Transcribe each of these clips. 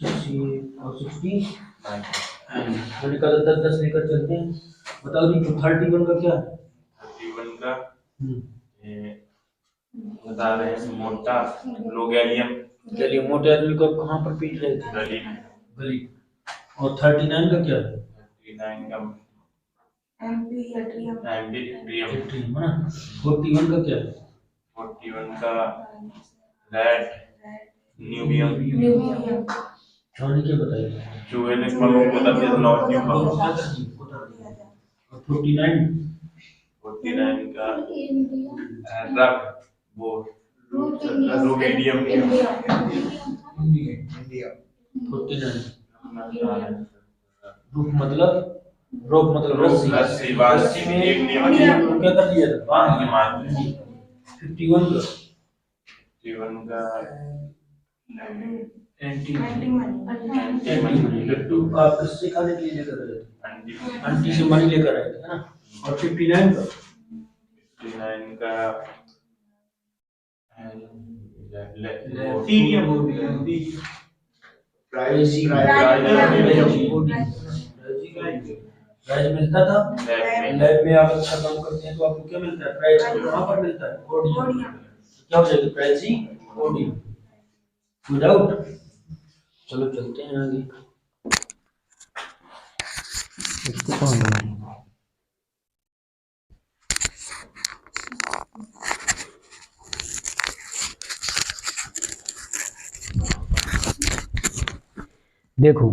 और 60 मैंने कहा 10 लेकर चलते हैं। बताओ जी 31 का क्या है? 31 का ये बता रहे हैं मोटा गैलियम। चलिए मोटे आदमी को कहाँ पर पीट रहे थे? गली में। गली। और 39 का क्या है? 39 का एमपी एट्रियम। एट्रियम है ना। 41 का क्या है? 41 का रेड न्यूबियम। चांदी क्या बताइए? चूहे ने फलों को दबे नॉट न्यू और पाउडर। 49 का रब वो रुबेडियम। 49 रोप मतलब रस्सी। रस्सी में एक नियम को क्या कर दिया था? बांध की मार दी। 51 का 51 का एंटी लड्डू आप किससे खाने के लिए लेकर आए थे? आंटी से मनी लेकर आए थे ना। और 59 का 59 का प्राइज मिलता था। लैब में आप अच्छा काम करते हैं तो आपको क्या मिलता है? प्राइज कहाँ पर मिलता है? ओडियम। क्या हो जाएगा? प्राइज ही ओडियम। विदाउट। चलो चलते हैं आगे। इसको कहाँ लगाएं? देखो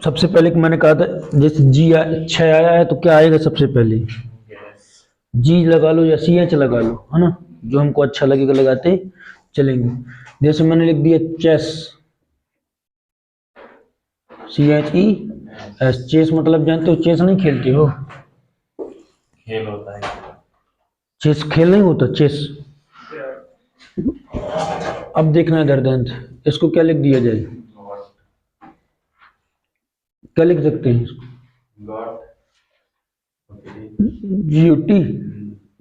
सबसे पहले कि मैंने कहा था जैसे जी 6 आया है तो क्या आएगा सबसे पहले? जी लगा लो या सी एच लगा लो, है ना। जो हमको अच्छा लगेगा लगाते चलेंगे। जैसे मैंने लिख दिया चेस, CHES। चेस मतलब जानते हो? चेस नहीं खेलते हो? खेल होता है। चेस खेल नहीं होता, चेस। अब देखना है दर्दांत, इसको क्या लिख दिया जाए? क्या लिख सकते हैं इसको? GOT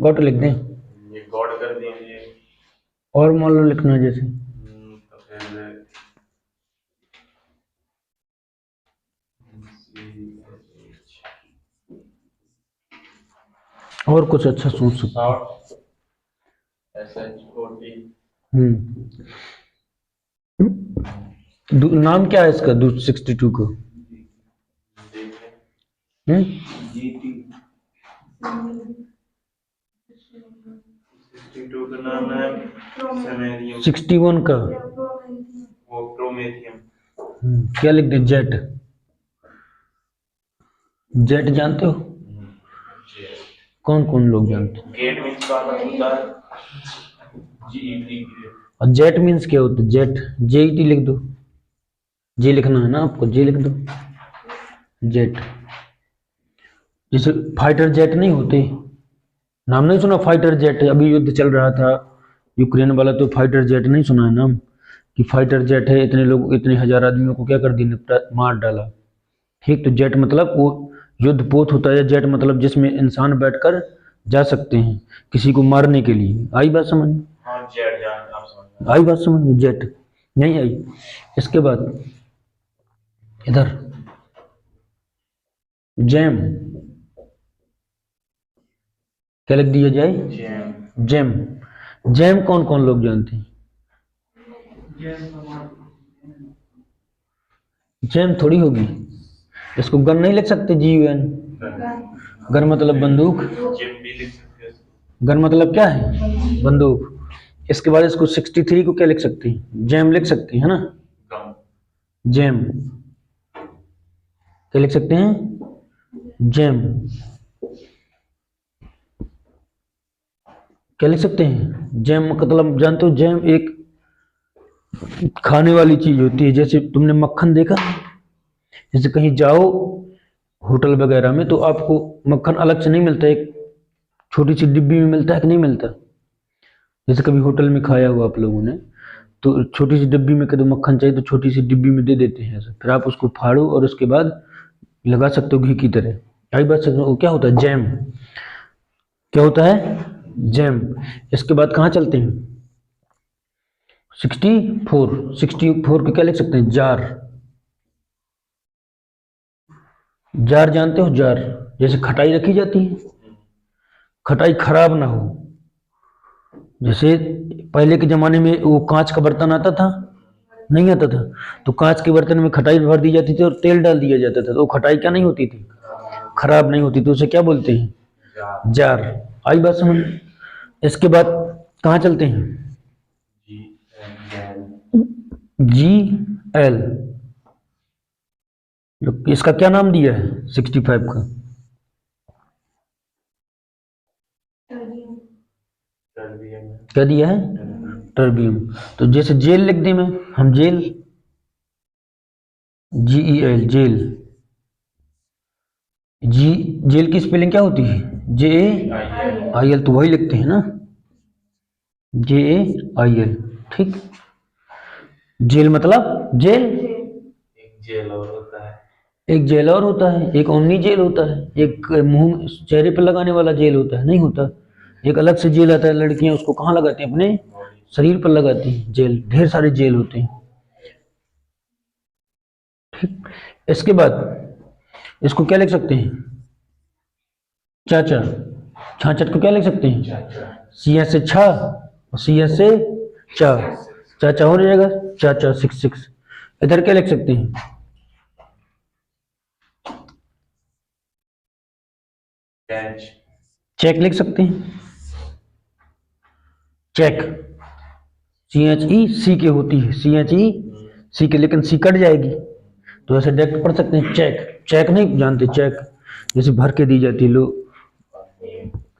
गॉट लिख दें। ये गॉड कर देंगे। और मान लो लिखना है जैसे तो फिर और कुछ अच्छा सोच सकते हैं। नाम क्या है इसका 62 का? GT 62 का नाम है सेमेरियम। 61 का वो प्रोमेथियम। क्या लिख दे? जेट। जेट जानते हो? कौन कौन लोग जानते हैं? गेट मींस का होता है GET। और जेट मीन्स क्या होता है? जेट JET लिख दो। जे लिखना है ना आपको, जे लिख दो। जेट जैसे फाइटर जेट नहीं होते? नाम नहीं सुना फाइटर जेट? अभी युद्ध चल रहा था यूक्रेन वाला, तो फाइटर जेट नहीं सुना है नाम? कि फाइटर जेट है, इतने लोग इतने हजार आदमियों को क्या कर दिया? मार डाला। ठीक, तो जेट मतलब वो युद्ध पोत होता है। जेट मतलब जिसमें इंसान बैठकर जा सकते हैं किसी को मारने के लिए। आई बात समझ में? हाँ जेट जान आप समझ। आई बात समझ में? जेट नहीं आई। इसके बाद इधर जैम, क्या लिख दिया जाए? जैम। जैम कौन कौन लोग जानते हैं? जैम थोड़ी होगी। इसको गन नहीं लिख सकते? GUN। गन मतलब बंदूक। गन मतलब क्या है? बंदूक। इसके बाद इसको 63 को क्या लिख सकते हैं? जैम लिख सकते हैं, है ना। जैम क्या लिख सकते हैं? जैम क्या लिख सकते हैं? जैम मतलब जानते हो? जैम एक खाने वाली चीज होती है। जैसे तुमने मक्खन देखा? जैसे कहीं जाओ होटल वगैरह में तो आपको मक्खन अलग से नहीं मिलता, एक छोटी सी डिब्बी में मिलता है कि नहीं मिलता? जैसे कभी होटल में खाया हुआ आप लोगों ने, तो छोटी सी डिब्बी में कभी मक्खन चाहिए तो छोटी सी डिब्बी में दे देते हैं ऐसा। फिर आप उसको फाड़ो और उसके बाद लगा सकते हो घी की तरह। आई बात समझ? वो क्या होता है? जैम। क्या होता है? जैम। इसके बाद कहाँ चलते हैं? 64 को क्या लिख सकते हैं? जार। जार जानते हो? जार जैसे खटाई रखी जाती है, खटाई खराब ना हो। जैसे पहले के जमाने में वो कांच का बर्तन आता था, नहीं आता था, तो कांच के बर्तन में खटाई भर दी जाती थी और तेल डाल दिया जाता था, तो वो खटाई क्या नहीं होती थी? खराब नहीं होती, तो उसे क्या बोलते हैं? जार। आई बात समझ? इसके बाद कहाँ चलते हैं? G L. इसका क्या नाम दिया है 65 का? क्या दिया है? टर्बियम। तो जैसे जेल लिख दें मैं, हम जेल, GEL, जेल। जेल की स्पेलिंग क्या होती है? JAIL, तो वही लिखते हैं ना, JAIL। ठीक, जेल मतलब जेल। एक जेल और होता है, एक जेल और होता है, एक ओमनी जेल होता है, एक मुंह चेहरे पर लगाने वाला जेल होता है, नहीं होता। एक अलग से जेल आता है, लड़कियां उसको कहाँ लगाती हैं? अपने शरीर पर लगाती हैं जेल। ढेर सारे जेल होते हैं। ठीक, इसके बाद इसको क्या लिख सकते हैं? चाचा। छाछठ को क्या लिख सकते हैं? CS से छा और CS से चा, चाचा हो जाएगा, चाचा 66। इधर क्या लिख सकते हैं? चेक लिख सकते हैं, चेक। CHE के होती है, CHE के, लेकिन सी कट जाएगी, तो ऐसे डायरेक्ट पढ़ सकते हैं चेक। चेक नहीं जानते? चेक जैसे भर के दी जाती है, लो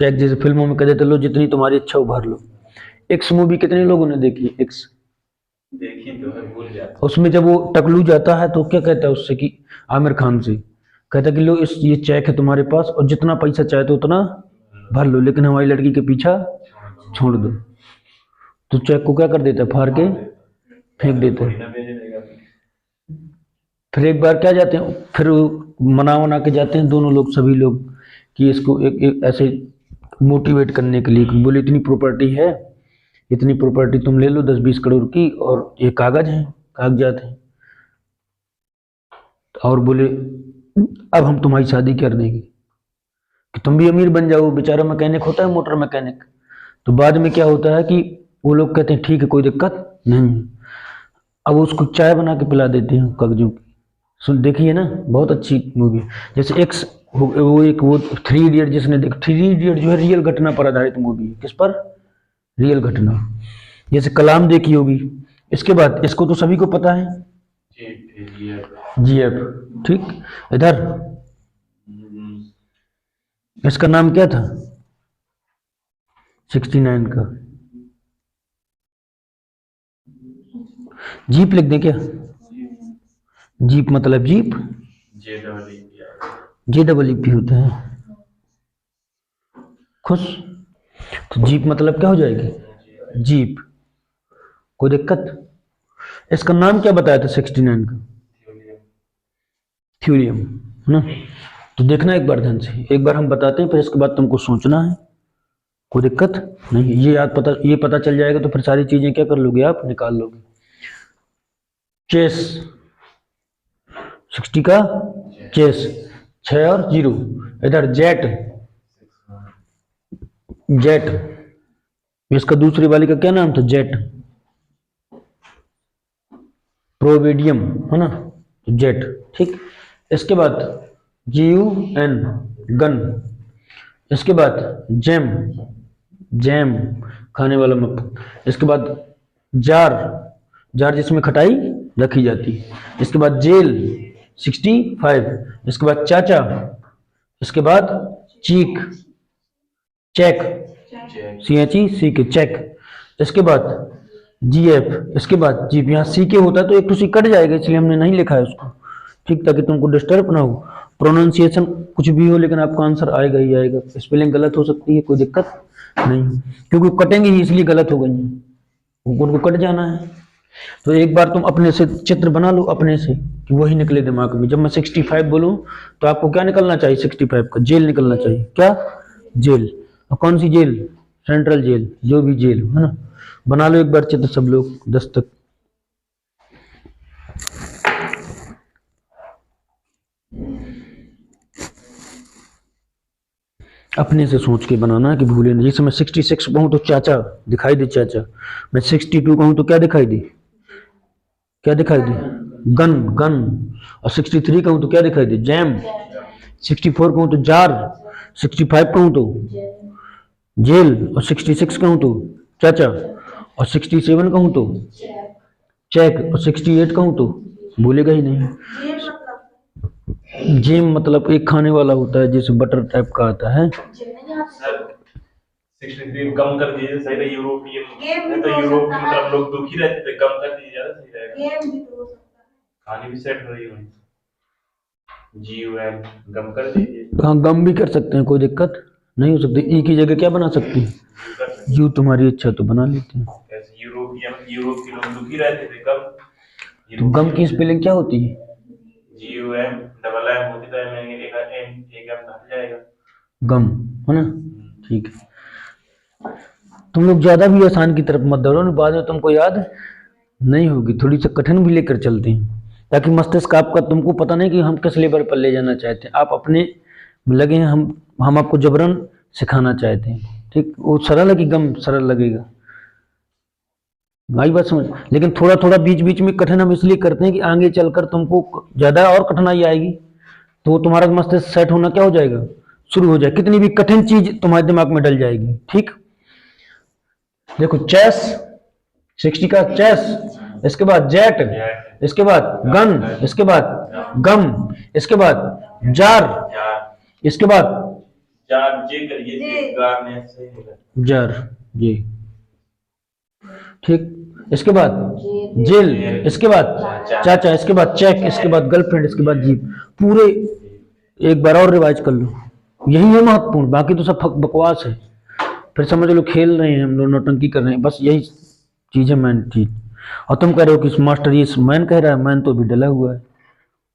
चेक, जैसे फिल्मों में कह देते लो जितनी तुम्हारी इच्छा हो भर लो। एक्स मूवी कितने लोगों ने देखी? एक्स देखी तो है, भूल जाता। उसमें जब वो टकलू जाता है तो क्या कहता है उससे कि आमिर खान से कहता है कि लो ये चेक है तुम्हारे पास और जितना पैसा चाहे तो उतना भर लो, लेकिन हमारी लड़की के पीछा छोड़ दो। तो चेक को क्या कर देता है? फाड़ के फेंक देते हैं। फिर एक बार क्या जाते हैं, फिर मना के जाते हैं दोनों लोग, सभी लोग, कि इसको एक ऐसे मोटिवेट करने के लिए, बोले इतनी प्रॉपर्टी है, इतनी प्रॉपर्टी तुम ले लो 10-20 करोड़ की, और ये कागज हैं, कागजात हैं, और बोले अब हम तुम्हारी शादी कर देंगे कि तुम भी अमीर बन जाओ। बेचारा मैकेनिक होता है, मोटर मैकेनिक। तो बाद में क्या होता है कि वो लोग कहते हैं ठीक है, कोई दिक्कत नहीं। अब उसको चाय बना के पिला देते हैं कागजों की। सुन, देखिए ना, बहुत अच्छी मूवी। जैसे एक्स वो 3 इडियट, जिसने देख 3 इडियट जो है रियल घटना पर आधारित मूवी है। किस पर? रियल घटना। जैसे कलाम देखी होगी। इसके बाद इसको तो सभी को पता है, GF। ठीक, इधर इसका नाम क्या था 69 का? जीप लिख दें क्या? जीप मतलब जीप, JEEP होता है, खुश। तो जीप मतलब क्या हो जाएगी? जीप। कोई दिक्कत? इसका नाम क्या बताया था 69 का? थ्योरियम, है ना? तो देखना एक बार ध्यान से, एक बार हम बताते हैं, फिर इसके बाद तुमको सोचना है। कोई दिक्कत नहीं, ये पता चल जाएगा तो फिर सारी चीजें क्या कर लोगे आप? निकाल लोगे। चेस 60 का चेस, 6 और 0। इधर जेट, इसका दूसरी वाली का क्या नाम था? जेट, प्रोविडियम, है ना? जेट। ठीक, इसके बाद GUN, गन। इसके बाद जैम, खाने वाला मत। इसके बाद जार जिसमें खटाई रखी जाती है। इसके बाद जेल 65। इसके बाद चाचा। इसके बाद चेक, CHE के, चेक। इसके बाद GF। इसके बाद जीप। यहाँ C के होता है तो एक तो C कट जाएगा, इसलिए हमने नहीं लिखा है उसको, ठीक, ताकि तुमको डिस्टर्ब ना हो। प्रोनाउंसिएशन कुछ भी हो, लेकिन आपका आंसर आएगा ही आएगा। स्पेलिंग गलत हो सकती है, कोई दिक्कत नहीं, क्योंकि कटेंगे ही, इसलिए गलत हो गई, उनको कट जाना है। तो एक बार तुम अपने से चित्र बना लो, अपने से, कि वही निकले दिमाग में। जब मैं 65 बोलूं तो आपको क्या निकलना चाहिए? 65 का जेल निकलना चाहिए। क्या? जेल। और कौन सी जेल? सेंट्रल जेल, जो भी जेल हो, है ना। बना लो एक बार चित्र सब लोग 10 तक। अपने से सोच के बनाना है कि भूले नहीं। जैसे मैं 66 कहूँ तो चाचा दिखाई दे चाचा, मैं 62 कहूँ तो क्या दिखाई दे, क्या दिखाई दे, गन गन। और 63 कहूँ तो क्या दिखाई दे, जैम। 64 कहूँ तो जार। 65 कहूँ तो जेल। और 66 कहूँ तो चाचा। और 67 कहूँ तो चेक। और 68 कहूँ तो भूलेगा ही नहीं। जेम मतलब एक खाने वाला होता है, जैसे बटर टाइप का आता है। सर 63 कम कर दीजिए, सही रहे। यूरोपियन गेम भी है तो तो हो यूरोप सकता मतलब है। लोग दुखी रहते थे, कम कर दीजिए, ज्यादा सही रहेगा। गेम भी तो हो सकता है। कहानी भी सेट हो रही है। GUM कम कर दीजिए। हाँ, गम भी कर सकते हैं, कोई दिक्कत नहीं हो सकती। ई की जगह क्या बना सकते हैं, कर सकते यू। तुम्हारी इच्छा तो बना लेते हैं। हैं। ऐसे यूरोप के लोग दुखी रहते थे, कब तो गम की स्पेलिंग क्या होती है, GUM डबल M होती तो M एक M हट जाएगा। गम, है ना। ठीक है, तुम लोग ज्यादा भी आसान की तरफ मत दौड़ो ना, बाद में तुमको याद नहीं होगी। थोड़ी सी कठिन भी लेकर चलते हैं, ताकि मस्तिष्क आपका, तुमको पता नहीं कि हम किस लेवल पर ले जाना चाहते हैं। आप अपने लगे हैं, हम आपको जबरन सिखाना चाहते हैं। ठीक, वो सरल है कि गम सरल लगेगा, आई बात समझ। लेकिन थोड़ा थोड़ा बीच बीच में कठिन हम इसलिए करते हैं कि आगे चलकर तुमको ज्यादा और कठिनाई आएगी, तो तुम्हारा मस्तिष्क सेट होना क्या हो जाएगा, शुरू हो जाए। कितनी भी कठिन चीज तुम्हारे दिमाग में डल जाएगी। ठीक, देखो चेस, 60 का चेस, इसके बाद जेट, इसके बाद गन, इसके बाद गम, इसके बाद जार, इसके बाद जे करिए, गार ने सही होगा। जार, जी। ठीक, इसके बाद जेल, इसके बाद चाचा, इसके बाद चेक, इसके बाद गर्लफ्रेंड, इसके बाद जीप। पूरे एक बार और रिवाइज कर लो, यही है महत्वपूर्ण, बाकी तो सब बकवास है। फिर समझ लो खेल रहे हैं हम लोग, नौटंकी कर रहे हैं, बस यही चीज है मैन चीज। और तुम कह रहे हो कि मास्टर ये मैन कह रहा है, मैन तो भी डला हुआ है,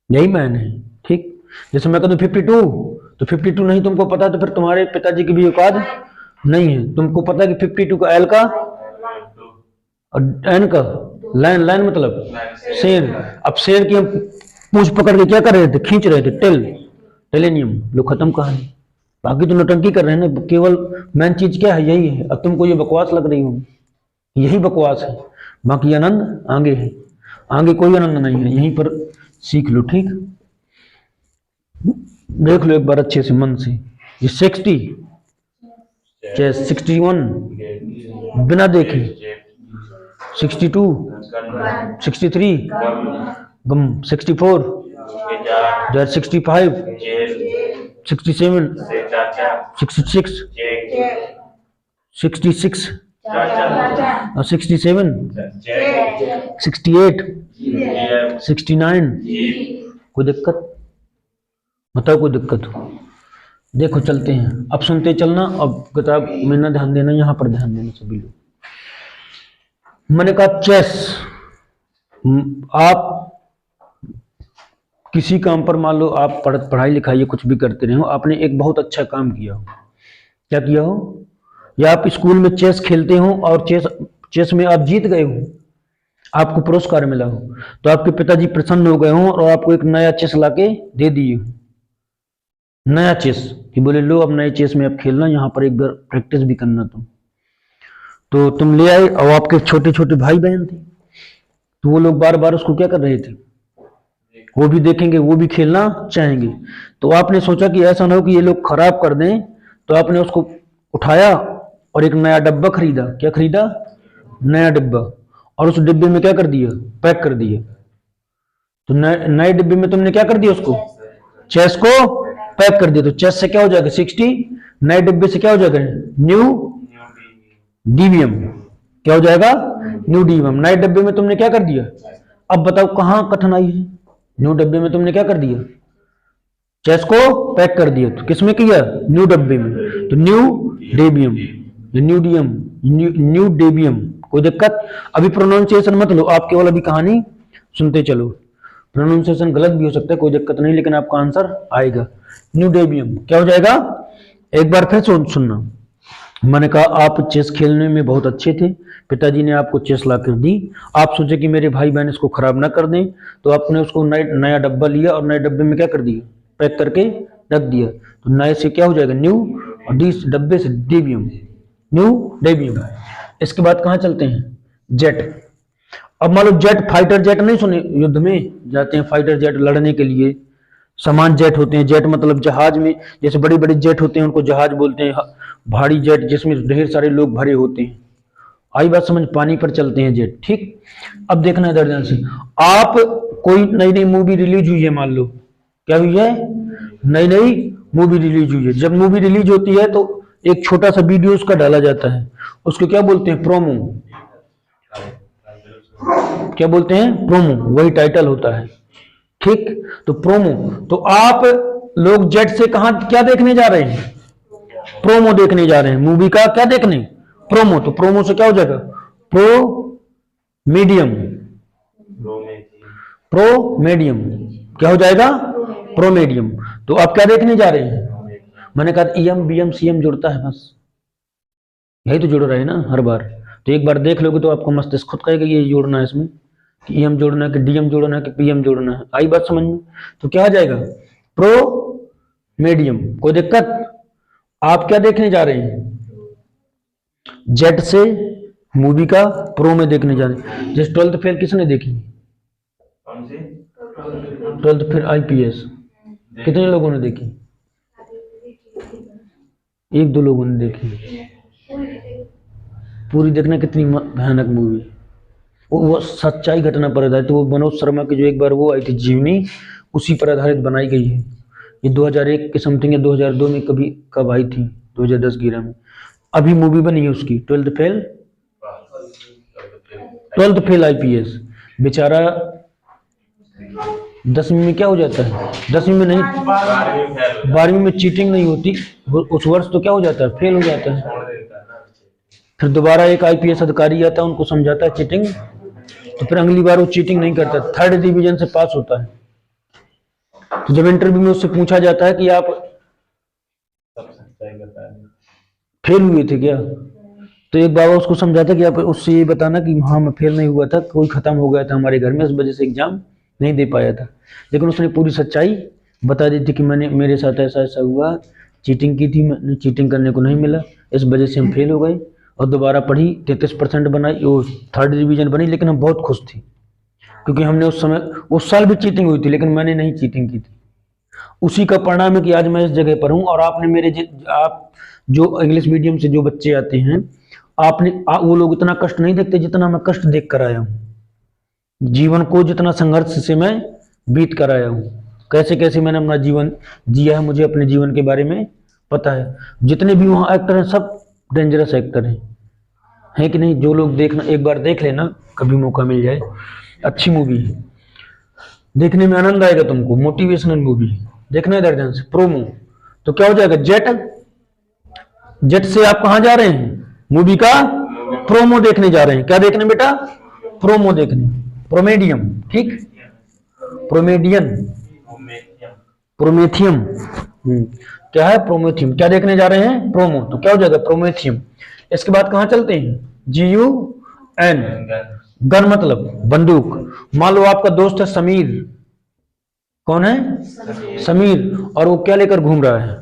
यही मैन है। ठीक, जैसे मैं कहूँ 52 तो 52 नहीं तुमको पता, तो फिर तुम्हारे पिताजी की भी औकात नहीं है। तुमको पता है कि 52 का एल का और एन का, लाइन, लाइन मतलब शेर। अब शेर की हम पूंछ पकड़ के क्या कर रहे थे, खींच रहे थे, टेलेनियम। लो खत्म कहानी, बाकी तो नौटंकी कर रहे हैं ना। केवल मेन चीज क्या है, यही है। अब तुमको ये बकवास लग रही होगी, यही बकवास है, बाकी आनंद आगे है। आगे कोई आनंद नहीं है, यहीं पर सीख लो। ठीक, देख लो एक बार अच्छे से मन से। ये 60 चेस, 61 बिना देखे, 62 63 गम, 64 जार, 65 67 66 66 और 67 68 69। कोई दिक्कत बताओ, कोई दिक्कत हो? देखो चलते हैं, अब सुनते चलना। अब किताब में ना ध्यान देना, यहाँ पर ध्यान देना सभी लोग। मैंने कहा चेस, आप किसी काम पर, मान लो आप पढ़ाई लिखाई कुछ भी करते रहे हो, आपने एक बहुत अच्छा काम किया हो। क्या किया हो, या आप स्कूल में चेस खेलते हो और चेस में आप जीत गए हो, आपको पुरस्कार मिला हो, तो आपके पिताजी प्रसन्न हो गए हो और आपको एक नया चेस लाके दे दिए हो। नया चेस कि बोले लो अब नए चेस में आप खेलना, यहाँ पर एक बार प्रैक्टिस भी करना तुम। तो तुम ले आए, और आपके छोटे छोटे भाई बहन थे, तो वो लोग बार बार उसको क्या कर रहे थे, वो भी देखेंगे, वो भी खेलना चाहेंगे। तो आपने सोचा कि ऐसा ना हो कि ये लोग खराब कर दें, तो आपने उसको उठाया और एक नया डब्बा खरीदा। क्या खरीदा, नया डिब्बा, और उस डिब्बे में क्या कर दिया, पैक कर दिया। तो नए डिब्बे में तुमने क्या कर दिया, उसको चेस को पैक कर दिया। तो चेस से क्या हो जाएगा 60, नए डिब्बे से क्या हो जाएगा न्यू डीवीएम। क्या हो जाएगा, न्यू डीवीएम। नए डिब्बे में तुमने क्या कर दिया। अब बताओ कहां कठिनाई है, न्यू डब्बे में तुमने क्या कर दिया, चेस को पैक कर दिया। तो किसमें किया, न्यू डब्बे में, तो न्यू डेबियम, न्यू डेबियम। कोई दिक्कत। अभी प्रोनाउंसिएशन मत लो, आप केवल अभी कहानी सुनते चलो। प्रोनाउंसिएशन गलत भी हो सकता है, कोई दिक्कत नहीं, लेकिन आपका आंसर आएगा न्यू डेबियम। क्या हो जाएगा, एक बार फिर सुनना। मैंने कहा आप चेस खेलने में बहुत अच्छे थे, पिताजी ने आपको चेस ला कर दी, आप सोचे कि मेरे भाई बहन इसको खराब ना कर दें, तो आपने उसको नया डब्बा लिया और नए डब्बे में क्या कर दिया, पैक करके रख दिया। तो नए से क्या हो जाएगा, न्यू, और डी डब्बे से डेबियम, न्यू डेबियम। इसके बाद कहाँ चलते हैं, जेट। अब मान लो जेट, फाइटर जेट नहीं सुने, युद्ध में जाते हैं फाइटर जेट लड़ने के लिए, समान जेट होते हैं। जेट मतलब जहाज में, जैसे बड़ी बड़ी जेट होते हैं उनको जहाज बोलते हैं, भारी जेट जिसमें ढेर सारे लोग भरे होते हैं। आई बात समझ, पानी पर चलते हैं जेट, ठीक। अब देखना है दर्जन से, आप कोई नई नई मूवी रिलीज हुई है, मान लो क्या हुई है, नई नई मूवी रिलीज हुई है। जब मूवी रिलीज होती है तो एक छोटा सा वीडियो उसका डाला जाता है, उसको क्या बोलते हैं, प्रोमो। क्या बोलते हैं, प्रोमो, वही टाइटल होता है, ठीक। तो प्रोमो, तो आप लोग जेट से कहां क्या देखने जा रहे हैं, प्रोमो देखने जा रहे हैं, मूवी का क्या देखने, प्रोमो। तो प्रोमो से क्या हो जाएगा, प्रो मीडियम, प्रो मीडियम क्या हो जाएगा, प्रो मीडियम। तो आप क्या देखने जा रहे हैं, मैंने कहा ईएम बीएम सीएम जुड़ता है, बस यही तो जुड़ रहे हैं ना हर बार। तो एक बार देख लोगे तो आपको मस्तिष्क खुद कहेगा ये जोड़ना है इसमें, कि ईएम जोड़ना है, कि डीएम जोड़ना है, कि पीएम जोड़ना है। आई बात समझ में। तो क्या आ जाएगा, प्रो मीडियम। कोई दिक्कत, आप क्या देखने जा रहे हैं, जेट से मूवी का प्रो में देखने जा रहे हैं। जैसे 12th फेल किसने देखी, कौन सी? 12th फेल आईपीएस कितने लोगों ने देखी, एक दो लोगों ने देखी। पूरी देखना, कितनी भयानक मूवी, वो सच्चाई घटना पर आधारित। वो मनोज शर्मा की जो एक बार वो आई थी जीवनी, उसी पर आधारित बनाई गई है। ये 2001 के समथिंग या 2002 में कभी कब आई थी, 2010-11 में। अभी मूवी बनी है उसकी, 12th फेल आईपीएस। बेचारा 10वीं में क्या हो जाता है, 10वीं में नहीं, 12वीं में चीटिंग नहीं होती उस वर्ष, तो क्या हो जाता है, फेल हो जाता है। फिर दोबारा एक आईपीएस अधिकारी आता है, उनको समझाता है चीटिंग, तो फिर अगली बार वो चीटिंग नहीं करता, 3rd डिवीजन से पास होता है। तो जब इंटरव्यू में उससे पूछा जाता है कि आप फेल हुए थे क्या, तो एक बाबा उसको समझाता कि आप उससे ये बताना कि हाँ मैं फेल नहीं हुआ था, कोई खत्म हो गया था हमारे घर में, इस वजह से एग्जाम नहीं दे पाया था। लेकिन उसने पूरी सच्चाई बता दी थी कि मैंने, मेरे साथ ऐसा ऐसा हुआ, चीटिंग की थी, मैंने चीटिंग करने को नहीं मिला, इस वजह से हम फेल हो गए। और दोबारा पढ़ी, 33% बनाई, वो 3rd डिवीजन बनी। लेकिन हम बहुत खुश थे क्योंकि हमने उस समय, उस साल भी चीटिंग हुई थी लेकिन मैंने नहीं चीटिंग की थी। उसी का परिणाम है कि आज मैं इस जगह पर हूँ। और आपने आप जो इंग्लिश मीडियम से जो बच्चे आते हैं, आपने वो लोग इतना कष्ट नहीं देखते जितना मैं कष्ट देख कर आया हूँ। जीवन को जितना संघर्ष से मैं बीत कर आया हूँ, कैसे कैसे मैंने अपना जीवन जिया है, मुझे अपने जीवन के बारे में पता है। जितने भी वहाँ एक्टर हैं सब डेंजरस एक्टर हैं कि नहीं। जो लोग देखना, एक बार देख लेना कभी मौका मिल जाए, अच्छी मूवी है, देखने में आनंद आएगा तुमको, मोटिवेशनल मूवी देखना है दर्जन से। प्रोमो, तो क्या हो जाएगा, जेट। जेट से आप कहाँ जा रहे हैं, मूवी का प्रोमो देखने जा रहे हैं। क्या देखने बेटा, प्रोमो देखने, प्रोमेडियम, ठीक, प्रोमेडियन, प्रोमेथियम, क्या है, प्रोमेथियम। क्या देखने जा रहे हैं, प्रोमो, तो क्या हो जाएगा, प्रोमेथियम। इसके बाद कहां चलते हैं, GUN, गन मतलब बंदूक। मान लो आपका दोस्त है समीर, कौन है, समीर, और वो क्या लेकर घूम रहा है,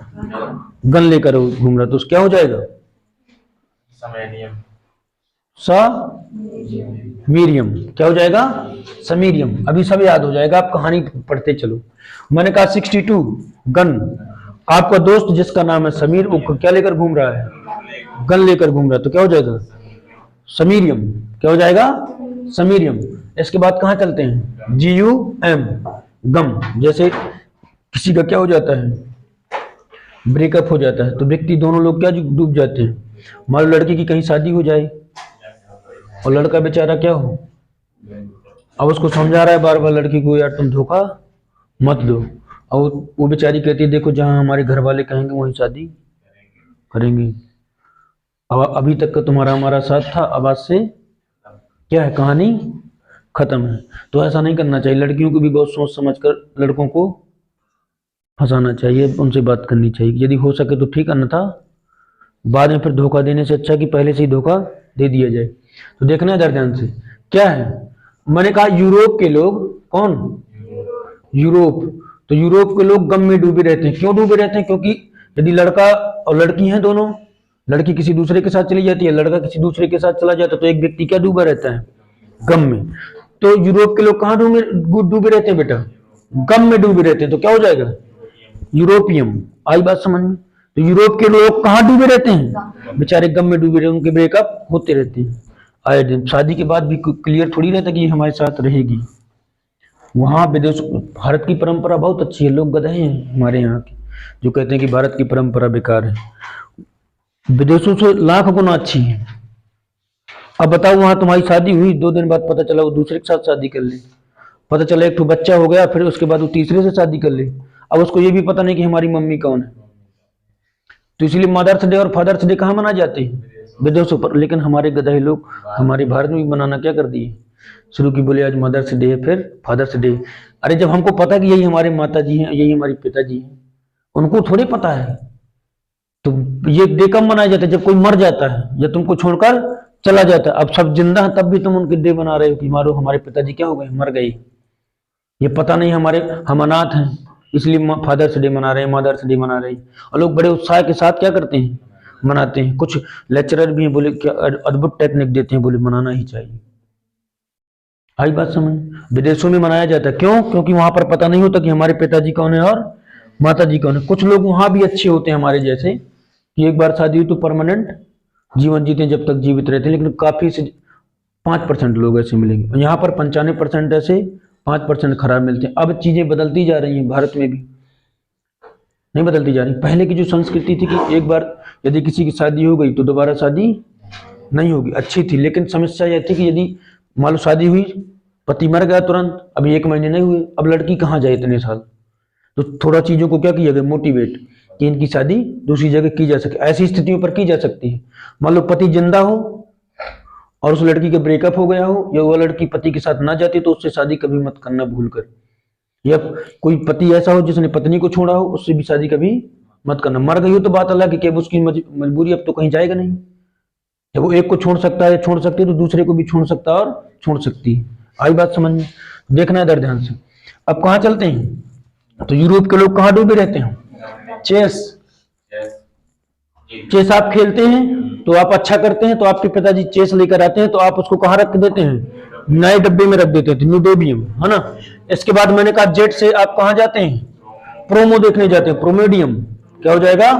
गन लेकर घूम रहा है, तो क्या हो जाएगा, समीरियम। क्या हो जाएगा, समीरियम। अभी सब याद हो जाएगा, आप कहानी पढ़ते चलो। मैंने कहा 62 गन, आपका दोस्त जिसका नाम है समीर, वो क्या लेकर घूम रहा है, गन लेकर घूम रहा है, तो क्या हो जाएगा, समीरियम। क्या हो जाएगा, समीरियम। इसके बाद कहां चलते हैं, GUM, गम। जैसे किसी का क्या हो जाता है, ब्रेकअप हो जाता है, तो व्यक्ति, दोनों लोग क्या डूब जाते हैं। मान लो लड़की की कहीं शादी हो जाए और लड़का बेचारा क्या हो, अब उसको समझा रहा है बार बार लड़की को, यार तुम धोखा मत दो। और वो बेचारी कहती है, देखो जहां हमारे घर वाले कहेंगे वहीं शादी करेंगे, अब अभी तक का तुम्हारा हमारा साथ था, अब आज से क्या है, कहानी खत्म है। तो ऐसा नहीं करना चाहिए, लड़कियों को भी बहुत सोच समझ कर लड़कों को फंसाना चाहिए, उनसे बात करनी चाहिए, यदि हो सके तो ठीक, अन्यथा बाद में फिर धोखा देने से अच्छा कि पहले से ही धोखा दे दिया जाए। तो देखना है ध्यान से क्या है। मैंने कहा यूरोप के लोग, कौन? यूरोप। तो यूरोप के लोग गम में डूबे रहते हैं। क्यों डूबे रहते हैं? क्योंकि यदि लड़का और लड़की हैं दोनों, लड़की किसी दूसरे के साथ चली जाती है, लड़का किसी दूसरे के साथ चला जाता है, तो एक व्यक्ति क्या डूबा रहता है? गम में। तो यूरोप के लोग कहाँ डूबे रहते हैं बेटा? गम में डूबे रहते हैं। तो क्या हो जाएगा? यूरोपियम। आई बात समझ में? तो यूरोप के लोग कहाँ डूबे रहते हैं? बेचारे गम में डूबे रहते हैं, उनके ब्रेकअप होते रहते हैं आए दिन। शादी के बाद भी क्लियर थोड़ी रहता कि ये हमारे साथ रहेगी। वहां विदेश, भारत की परंपरा बहुत अच्छी है। लोग गधे हैं हमारे यहाँ के जो कहते हैं कि भारत की परंपरा बेकार है। विदेशों से लाख गुना अच्छी है। अब बताओ, वहां तुम्हारी शादी हुई, 2 दिन बाद पता चला वो दूसरे के साथ शादी कर ले, पता चला एक तो बच्चा हो गया, फिर उसके बाद वो तीसरे से शादी कर ले। अब उसको ये भी पता नहीं कि हमारी मम्मी कौन है। तो इसलिए मदर्स डे और फादर्स डे कहाँ मनाए जाते हैं? विदेशों पर। लेकिन हमारे गधे लोग हमारे भारत में भी बनाना क्या कर दिए शुरू की, बोले आज मदर्स डे है फिर फादर्स डे। अरे जब हमको पता कि यही हमारे माता जी हैं, यही हमारे पिताजी हैं, उनको थोड़ी पता है। तो ये डे कब मनाया जाता है? जब कोई मर जाता है या तुमको छोड़कर चला जाता है। अब सब जिंदा है तब भी तुम उनके डे बना रहे हो कि मारो हमारे पिताजी क्या हो गए, मर गए। ये पता नहीं हम अनाथ हैं, इसलिए फादर्स डे मना रहे हैं, मदर्स डे मना रहे हैं। और लोग बड़े उत्साह के साथ क्या करते हैं? मनाते हैं। कुछ लेक्चरर भी हैं, बोले क्या अद्भुत टेक्निक देते हैं, बोले मनाना ही चाहिए। आई बात समझ? विदेशों में मनाया जाता है। क्यों? क्योंकि वहां पर पता नहीं होता कि हमारे पिताजी कौन है और माता जी कौन है। कुछ लोग वहां भी अच्छे होते हैं हमारे जैसे कि एक बार शादी हुई तो परमानेंट जीवन जीते हैं, जब तक जीवित रहते हैं। लेकिन काफी से 5% लोग ऐसे मिलेंगे। यहाँ पर 95% ऐसे, 5% खराब मिलते हैं। अब चीजें बदलती जा रही हैं, भारत में भी नहीं बदलती जा रही। पहले की जो संस्कृति थी कि एक बार यदि किसी की शादी हो गई तो दोबारा शादी नहीं होगी, अच्छी थी। लेकिन समस्या यह थी कि यदि मान लो शादी हुई, पति मर गया तुरंत, अभी 1 महीने नहीं हुए, अब लड़की कहाँ जाए इतने साल। तो थोड़ा चीजों को क्या किया गया, मोटिवेट, कि इनकी शादी दूसरी जगह की जा सके। ऐसी स्थितियों पर की जा सकती है। मान लो पति जिंदा हो और उस लड़की का ब्रेकअप हो गया हो, या वह लड़की पति के साथ ना जाती, तो उससे शादी कभी मत करना भूल कर। या कोई पति ऐसा हो जिसने पत्नी को छोड़ा हो, उससे भी शादी कभी मत करना। मर गई हो तो बात अलग है कि अब उसकी मजबूरी, अब तो कहीं जाएगा नहीं। जब वो एक को छोड़ सकता है, छोड़ सकती है, तो दूसरे को भी छोड़ सकता है और छोड़ सकती है। आई बात समझ में? देखना है इधर ध्यान से। अब कहाँ चलते हैं? तो यूरोप के लोग कहाँ डूबे रहते हैं? चेस। चेस आप खेलते हैं तो आप अच्छा करते हैं, तो आपके पिताजी चेस लेकर आते हैं, तो आप उसको कहाँ रख देते हैं? नए डब्बे में रख देते हैं, न्यूडोबियम, है ना। इसके बाद मैंने कहा जेट से आप कहाँ जाते हैं? प्रोमो देखने जाते हैं, प्रोमेडियम। क्या हो जाएगा?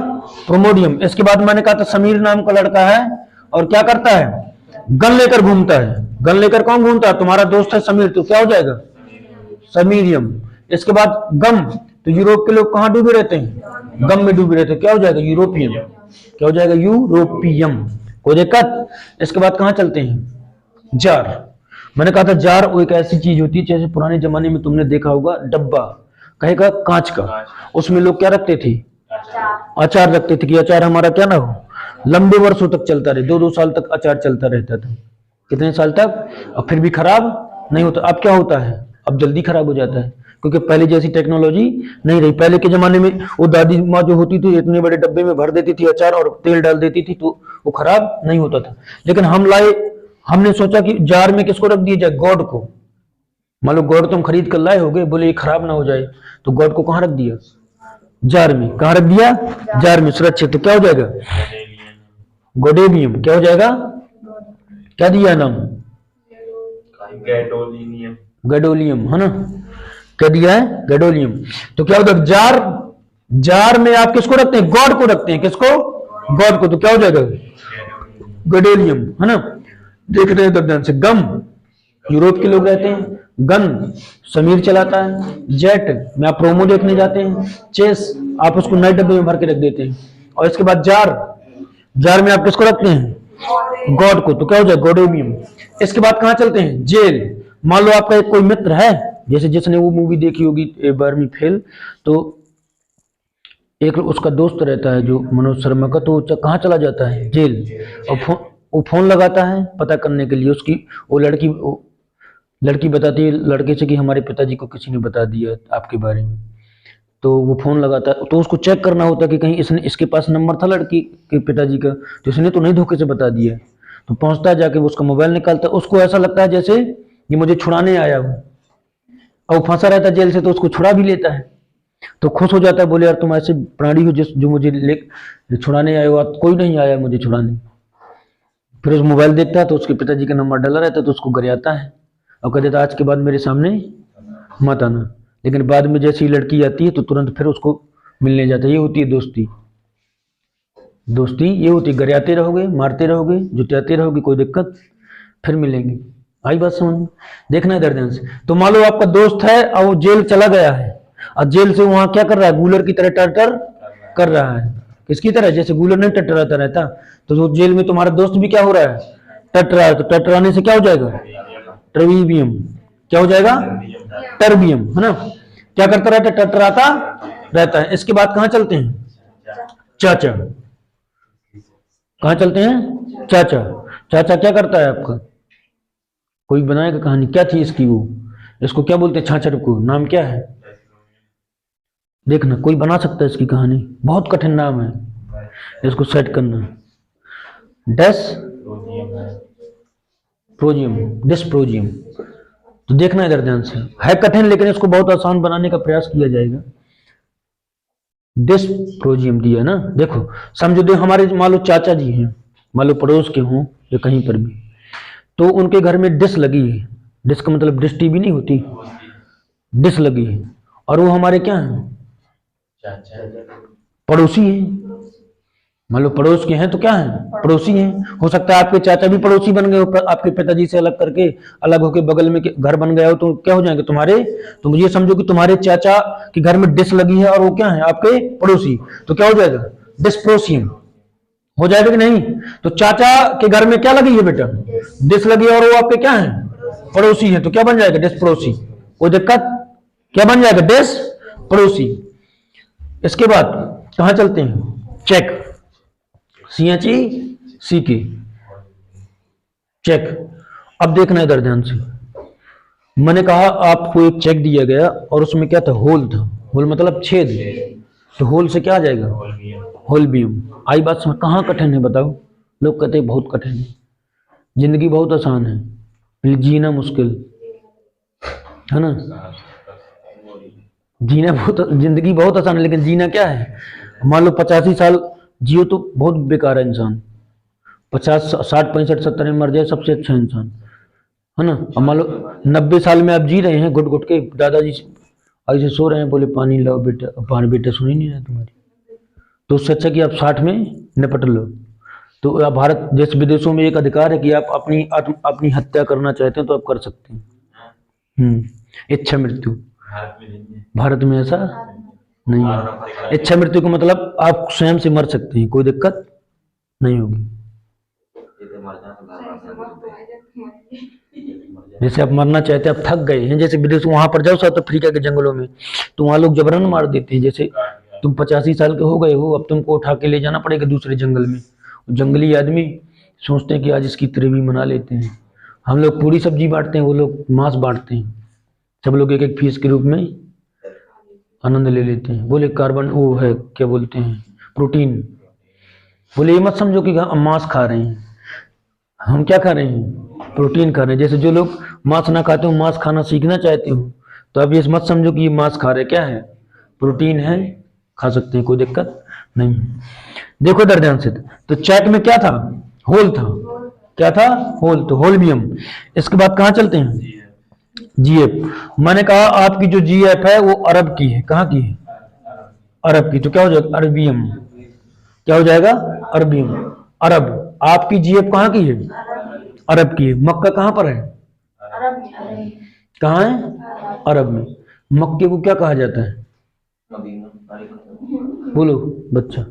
प्रोमोडियम। इसके बाद मैंने कहा था समीर नाम का लड़का है और क्या करता है? गन लेकर घूमता है। गन लेकर कौन घूमता है? तुम्हारा दोस्त है समीर, तो क्या हो जाएगा? समीरियम। इसके बाद गम, तो यूरोप के लोग कहाँ डूबे रहते हैं? गम में डूबे रहते हैं। क्या हो जाएगा? यूरोपियम। क्या हो जाएगा? यूरोपियम। कोई दिक्कत? इसके बाद कहाँ चलते हैं? जार। मैंने कहा था जार वो एक ऐसी चीज होती है, जैसे पुराने जमाने में तुमने देखा होगा डब्बा कहेगा कांच का, उसमें लोग क्या रखते थे? अचार रखते थे, कि अचार हमारा क्या ना हो, लंबे वर्षों तक चलता रहे। 2-2 साल तक अचार चलता रहता था। कितने साल तक? और फिर भी खराब नहीं होता। अब क्या होता है? अब जल्दी खराब हो जाता है, क्योंकि पहले जैसी टेक्नोलॉजी नहीं रही। पहले के जमाने में वो दादी माँ जो होती थी, इतने बड़े डब्बे में भर देती थी अचार और तेल डाल देती थी, तो वो खराब नहीं होता था। लेकिन हम लाए, हमने सोचा कि जार में किसको रख दिया जाए? गॉड को। मान लो गॉड तुम खरीद कर लाए होगे, बोले ये खराब ना हो जाए, तो गॉड को कहाँ रख दिया? जार में। कहाँ रख दिया? जार में, सुरक्षित। तो क्या हो जाएगा? गोडेबियम। क्या हो जाएगा? क्या दिया नाम? गैडोलिनियम। गैडोलियम, है ना। क्या दिया है? गैडोलियम। तो क्या होता है? जार, जार में आप किसको रखते हैं? गॉड को रखते हैं। किसको? गॉड को। तो क्या हो जाएगा? गैडोलियम, है ना। देख रहे हैं ध्यान से। गम, यूरोप के लोग रहते हैं। गन, समीर चलाता है। जेट में आप प्रोमो देखने जाते हैं। चेस आप उसको नए डब्बे में भर के रख देते हैं। और इसके बाद जार, जार में आप किसको रखते हैं? गॉड को। तो क्या हो जाए? गॉडोबियम। इसके बाद कहाँ चलते हैं? जेल। मान लो आपका एक कोई मित्र है, जैसे जिसने वो मूवी देखी होगी 12वीं फेल, तो एक उसका दोस्त रहता है जो मनोज शर्मा का, तो कहाँ चला जाता है? जेल। और वो फोन लगाता है पता करने के लिए। उसकी वो लड़की बताती है लड़के से कि हमारे पिताजी को किसी ने बता दिया आपके बारे में। तो वो फोन लगाता है, तो उसको चेक करना होता है कि कहीं इसने इसके पास नंबर था लड़की के पिताजी का, तो इसने तो नहीं धोखे से बता दिया। तो पहुंचता है जाके, वो उसका मोबाइल निकालता है, उसको ऐसा लगता है जैसे ये मुझे छुड़ाने आया हो, और वो फंसा रहता है जेल से, तो उसको छुड़ा भी लेता है, तो खुश हो जाता है, बोले यार तुम ऐसे प्राणी हो जो मुझे ले छुड़ाने आए हो, कोई नहीं आया मुझे छुड़ाने। फिर उस मोबाइल देखता है तो उसके पिताजी का नंबर डाला रहता है, तो उसको गरियाता है और कह देता है आज के बाद मेरे सामने मत आना। लेकिन बाद में जैसी ही लड़की आती है तो तुरंत फिर उसको मिलने जाता है। ये होती है दोस्ती। दोस्ती ये होती है, गरियाते रहोगे, मारते रहोगे, जुटाते रहोगे, कोई दिक्कत, फिर मिलेंगे। आई बात समझ में? देखना इधर ध्यान से। तो मान लो आपका दोस्त है और वो जेल चला गया है, और जेल से वहां क्या कर रहा है, गूलर की तरह टर्टर कर रहा है। किसकी तरह? जैसे गूलर नहीं टटराता रहता, तो वो जेल में तुम्हारा दोस्त भी क्या हो रहा है, टटरा है। तो टटराने से क्या हो जाएगा, ट्रवीबियम। क्या हो जाएगा, टर्बियम, है ना। क्या करता रहता है, टटराता रहता है। इसके बाद कहां चलते हैं, चाचा। कहां चलते हैं, चाचा। चाचा क्या करता है आपका, कोई बनाएगा कहानी, क्या थी इसकी वो, इसको क्या बोलते हैं, छाछर को, नाम क्या है, देखना कोई बना सकता है इसकी कहानी, बहुत कठिन नाम है, इसको सेट करना। Dysprosium, dysprosium. तो देखना इधर ध्यान से, है कठिन लेकिन इसको बहुत आसान बनाने का प्रयास किया जाएगा। डिस्प्रोजियम दिया ना, देखो समझो, दे हमारे मान लो चाचा जी हैं, मान लो पड़ोस के हों या कहीं पर भी, तो उनके घर में डिश लगी है। डिश का मतलब डिश टीवी नहीं होती, डिश लगी है, और वो हमारे क्या हैं, पड़ोसी हैं। मान लो पड़ोस के हैं तो क्या है, पड़ोसी हैं। हो सकता है आपके चाचा भी पड़ोसी बन गए हो, आपके पिताजी से अलग करके, अलग होके बगल में घर बन गया हो, तो क्या हो जाएंगे तुम्हारे, तो मुझे समझो कि तुम्हारे चाचा के घर में डिश लगी है और वो क्या है, आपके पड़ोसी, तो क्या हो जाएगा, डिस्प्रोसियम हो जाएगा कि नहीं। तो चाचा के घर में क्या लगी है बेटा, डिश लगी है, और वो आपके क्या है, पड़ोसी है, तो क्या बन जाएगा, डिस्प्रोसी। कोई दिक्कत, क्या बन जाएगा, डिस पड़ोसी। इसके बाद कहां चलते हैं, चेक, CHE CK, चेक। अब देखना इधर ध्यान से, मैंने कहा आपको एक चेक दिया गया और उसमें क्या था, होल था, होल मतलब छेद, तो होल से क्या आ जाएगा, होलबियम। आई बात समझ, कहाँ कठिन है बताओ, लोग कहते हैं बहुत कठिन है, जिंदगी बहुत आसान है, जीना मुश्किल है ना। जीना बहुत, जिंदगी बहुत आसान है, लेकिन जीना क्या है। मान लो 85 साल जियो तो बहुत बेकार है इंसान, 50 60 65 70 में मर जाए सबसे अच्छा इंसान, है ना। अब मान लो 90 साल में आप जी रहे हैं, घुट घुट के, दादाजी ऐसे सो रहे हैं, बोले पानी लाओ बेटा, पानी बेटा सुन ही नहीं रहा तुम्हारी, तो उससे अच्छा कि आप 60 में निपट लो। तो आप भारत देश विदेशों में एक अधिकार है कि आप अपनी हत्या करना चाहते हैं तो आप कर सकते हैं। इच्छा मृत्यु, भारत में ऐसा नहीं है। इच्छा मृत्यु का मतलब आप स्वयं से मर सकते हैं, कोई दिक्कत नहीं होगी। जैसे आप मरना चाहते हैं, आप थक गए हैं, जैसे विदेश वहां पर जाओ साउथ अफ्रीका के जंगलों में, तो वहां लोग जबरन मार देते हैं। जैसे तुम 85 साल के हो गए हो, अब तुमको उठा के ले जाना पड़ेगा दूसरे जंगल में। जंगली आदमी सोचते हैं कि आज इसकी त्रेवी मना लेते हैं। हम लोग पूरी सब्जी बांटते हैं, वो लोग मांस बांटते हैं, सब लोग एक एक फीस के रूप में आनंद ले लेते हैं। बोले कार्बन वो है, क्या बोलते हैं, प्रोटीन। बोले ये मत समझो कि हम मांस खा रहे हैं, हम क्या खा रहे हैं, प्रोटीन खा रहे हैं। जैसे जो लोग मांस ना खाते हो, मांस खाना सीखना चाहते हो, तो अब ये मत समझो कि ये मांस खा रहे, क्या है, प्रोटीन है, खा सकते हैं, कोई दिक्कत नहीं। देखो इधर ध्यान से, तो चैट में क्या था, होल था, क्या था, होल, तो होलबियम। इसके बाद कहां चलते हैं, जीएफ। मैंने कहा आपकी जो जीएफ है वो अरब की है, कहां की है, अरब की, तो क्या हो जाएगा, अरबियम। क्या हो जाएगा, अरबियम, अरब। आपकी जीएफ कहां की है, अरब की है। मक्का कहां पर है, कहां है, अरब में। मक्के को क्या कहा जाता है, बोलो बच्चा,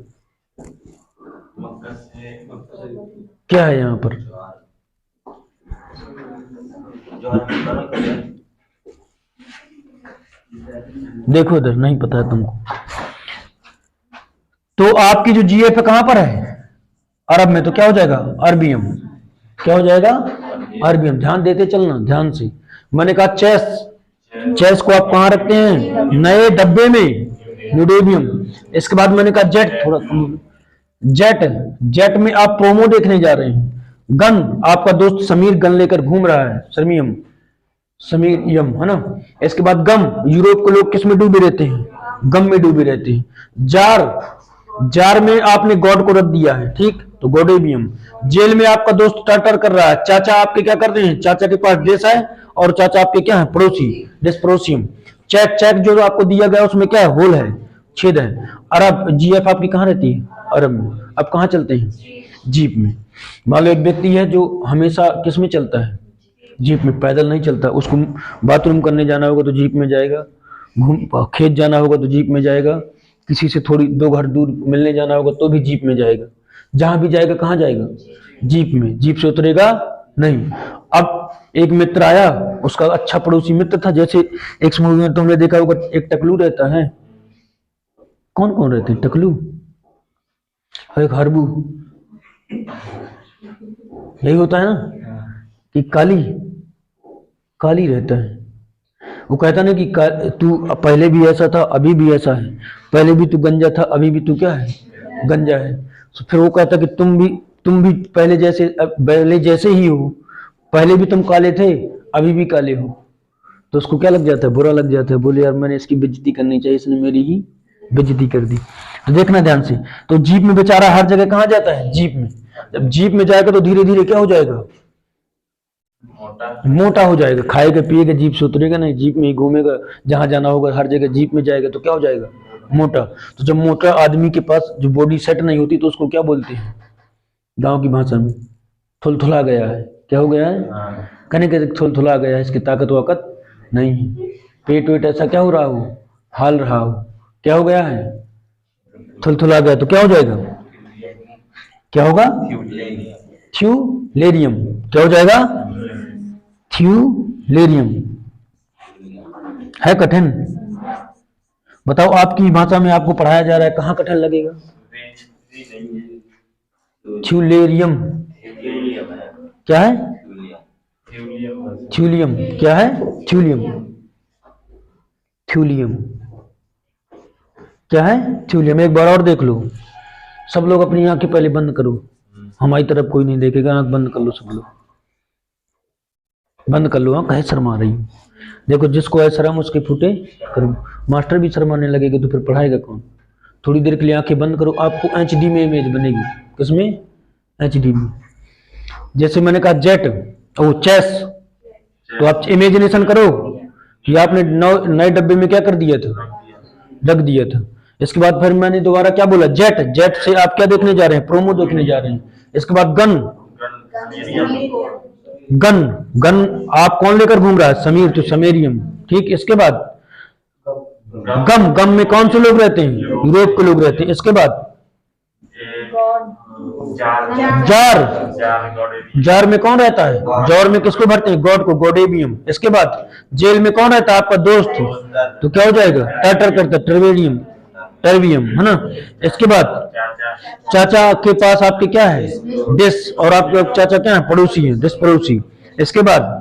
क्या है यहाँ पर, देखो इधर, नहीं पता है तुमको। तो आपकी जो जीएफ है कहां पर है, अरब में, तो क्या हो जाएगा, अरबियम। क्या हो जाएगा, अरबियम। ध्यान देते चलना, ध्यान से। मैंने कहा चेस, चेस को आप कहां रखते हैं, नए डब्बे में, न्यूडेबियम। इसके बाद मैंने कहा जेट, थोड़ा जेट, जेट में आप प्रोमो देखने जा रहे हैं। गन, आपका दोस्त समीर गन लेकर घूम रहा है, सरमियम, समीरियम, है ना। इसके बाद गम, यूरोप के लोग किस में डूबे रहते हैं, गम में डूबे रहते हैं। जार, जार में आपने गॉड को रख दिया है, ठीक, तो गोडेबियम। जेल में आपका दोस्त टर्टर कर रहा है, चाचा आपके क्या कर रहे हैं, चाचा के पास डिश है और चाचा आपके क्या है, पड़ोसी, डिस्परोसियम। चेक, चेक जो आपको दिया गया उसमें क्या है, होल है, छेद है। अरब, जीएफ आपकी कहाँ रहती है, अरब में। अब कहाँ चलते हैं, जीप में। मान लो एक व्यक्ति है जो हमेशा किस में चलता है, जीप में, पैदल नहीं चलता, उसको बाथरूम करने जाना होगा तो जीप में जाएगा, घूम खेत जाना होगा तो जीप में जाएगा, किसी से थोड़ी 2 घर दूर मिलने जाना होगा तो भी जीप में जाएगा, जहां भी जाएगा कहाँ जाएगा, जीप में, जीप से उतरेगा नहीं। अब एक मित्र आया, उसका अच्छा पड़ोसी मित्र था, जैसे एक मूवी में तुमने देखा होगा एक टकलू रहता है, कौन कौन रहते हैं, टकलू, एक हरबू, यही होता है ना, कि काली, काली रहता है। वो कहता ना कि तू पहले भी ऐसा था अभी भी ऐसा है, पहले भी तू गंजा था अभी भी तू क्या है, गंजा है। तो फिर वो कहता कि तुम भी पहले जैसे ही हो, पहले भी तुम काले थे अभी भी काले हो। तो उसको क्या लग जाता है, बुरा लग जाता है, बोले यार मैंने इसकी बेइज्जती करनी चाहिए, इसने मेरी ही बेइज्जती कर दी। तो देखना ध्यान से, तो जीप में बेचारा हर जगह कहाँ जाता है, जीप में। जब जीप में जाएगा तो धीरे धीरे क्या हो जाएगा, मोटा हो जाएगा, खाएगा पिएगा, जीप से उतरेगा नहीं, जीप में ही घूमेगा, जहां जाना होगा हर जगह जीप में जाएगा तो क्या हो जाएगा, मोटा। तो जब मोटा आदमी के पास जो बॉडी सेट नहीं होती तो उसको क्या बोलते हैं गांव की भाषा में, थुलथुला गया है। क्या हो गया है, कहने के थुलथुला गया है, इसकी ताकत वाकत नहीं है, पेट वेट ऐसा क्या हो रहा हो, हाल रहा हो, क्या हो गया है, थुलथुला गया। तो क्या हो जाएगा, क्या होगा, थ्यूलेरियम। क्या हो जाएगा, थ्यूलेरियम। है कठिन, बताओ आपकी भाषा में आपको पढ़ाया जा रहा है, कहाँ कठिन लगेगा, थ्यूलेरियम। क्या है, थ्यूलियम, क्या है, थ्यूलियम, थ्यूलियम, क्या है, थ्यूलियम। एक बार और देख लो, सब लोग अपनी आंखें पहले बंद करो, हमारी तरफ कोई नहीं देखेगा, आंख बंद कर लो, सब लोग बंद कर लो, आंख है शर्मा रही। देखो जिसको है शर्म उसके फूटे करो, मास्टर भी शर्माने लगेगा तो फिर पढ़ाएगा कौन। थोड़ी देर के लिए आंखें बंद करो, आपको एचडी में इमेज बनेगी, किसमें, एचडी में। जैसे मैंने कहा जेट, ओ चेस, तो आप इमेजिनेशन करो कि आपने नए डब्बे में क्या कर दिया था, रख दिया था। इसके बाद फिर मैंने दोबारा क्या बोला, जेट, जेट से आप क्या देखने जा रहे हैं, प्रोमो देखने जा रहे हैं। इसके बाद गन, गन, गन आप कौन लेकर घूम रहा है, समीर, तो समेरियम, ठीक। इसके बाद गम, गम में कौन से लोग रहते हैं, यूरोप के लोग रहते हैं। इसके बाद जार, जार में कौन रहता है, जार में किसको भरते हैं, गॉड को, गोडेबियम। इसके बाद जेल में कौन रहता है, आपका दोस्त, तो क्या हो जाएगा, टर्टर करता, टर्वेरियम, टर्वियम, है ना। इसके बाद चाचा के पास आपके क्या है, डिस, और आपके चाचा क्या है, पड़ोसी है, डिस पड़ोसी। इसके बाद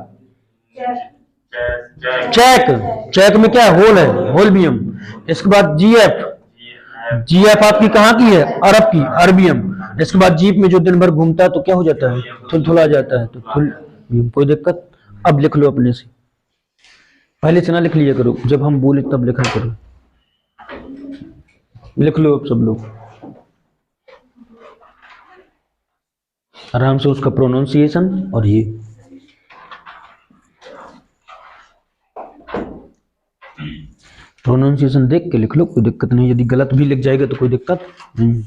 चेक, चेक में क्या है, होल है, होलबियम। इसके बाद जीएफ, जीएफ आपकी कहाँ की है, अरब की, अरबियम। इसके बाद जीप में जो दिन भर घूमता है तो क्या हो जाता है, थुलथुला जाता है, तो थुल, कोई दिक्कत। अब लिख लो अपने से, पहले से ना लिख लिया करो, जब हम बोले तब लिखा करो। लिख लो अब सब लोग आराम से उसका प्रोनाउंसिएशन, और ये प्रोनाउंसिएशन देख के लिख लो, कोई दिक्कत नहीं। यदि गलत भी लिख जाएगा तो कोई दिक्कत नहीं।